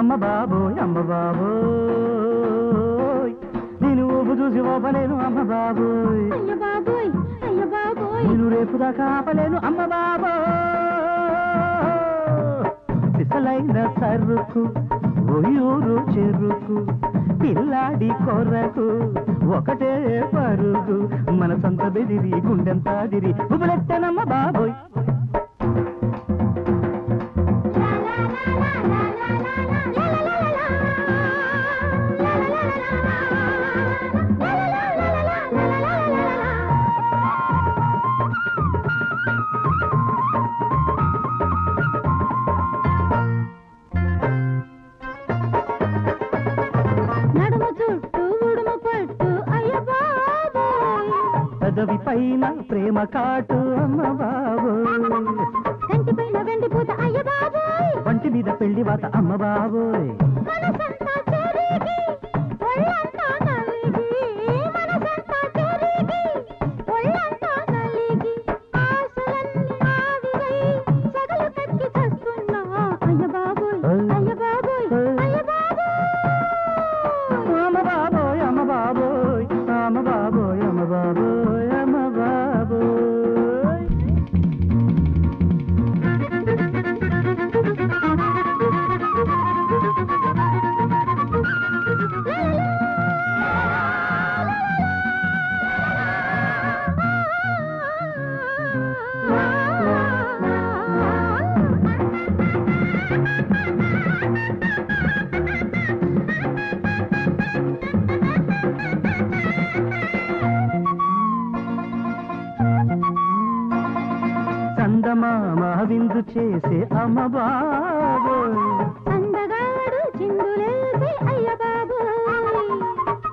అమ్మ బాబోయ్ అమ్మ బాబోయ్ నేను ఊపు చూసి ఓపలేను అమ్మ బాబోయ్ అయ్య బాబోయ్ అయ్య బాబోయ్ నేను రేపు దాకా ఆపలేను అమ్మ బాబోయ్ సిసలైన సరుకు ఒయూరు చెరుకు పిల్లాడి కొరకు ఒకటే పరుగు మన సొంత బెదిరి గుండెంతా దిరి ఉబులెత్తనమ్మ బాబోయ్ పెదవి పైన ప్రేమ కాటు అమ్మ బాబోయ్ కంటి పైన వెండి పూత అయ్య బాబోయ్ వంటి మీద పెళ్లి వాత అమ్మ బాబోయ్ మనసంతా చెరిగి ఒళ్ళంతా నలిగి మనసంతా చెరిగి ఒళ్ళంతా నలిగి ఆశలన్నీ ఆవిరై సగలు కక్కి చస్తున్నా అయ్య బాబోయ్ అయ్య బాబోయ్ అయ్య బాబోయ్ అమ్మ బాబోయ్ అమ్మ బాబోయ్ అమ్మ బాబోయ్ అమ్మ బాబోయ్ అమ్మ బాబోయ్ చందమామ విందు చేసే అమ్మ బాబోయ్ అందగాడు చిందులేసి అయ్య బాబోయ్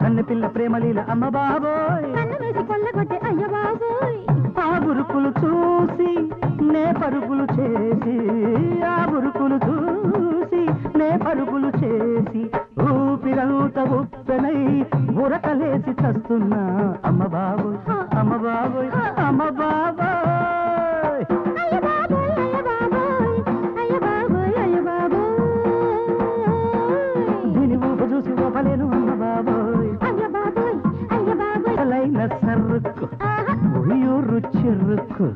కన్నె పిల్ల ప్రేమలీల అమ్మ బాబోయ్ కన్ను వేసి కొల్లగొట్టే అయ్య బాబోయ్ ఆ బురుకులు చూసి నే పరుగులు చేసి ఆ బురుకులు చూసి నే పరుగులు చేసి ఊపిరంత ఉప్పెనై ఉరకలేసి చస్తున్నా అమ్మ బాబోయ్ అమ్మ బాబోయ్ అమ్మ బాబోయ్ అయ్య బాబోయ్ అయ్య బాబోయ్ అయ్య బాబోయ్ అయ్య బాబోయ్ దీని ఊప చూసి ఓపలేను అమ్మ బాబోయ్ అయ్య బాబోయ్ అయ్య బాబోయ్ అసలైన సరుకు ఒయ్యూరు చెరుకు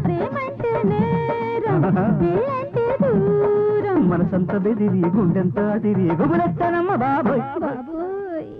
ప్రేమంటే నేరం పెళ్ళంటే దూరం మనసంత బెదిరి గుండెంత అదిరి గుబులెత్తనమ్మ బాబోయ్ బాబోయ్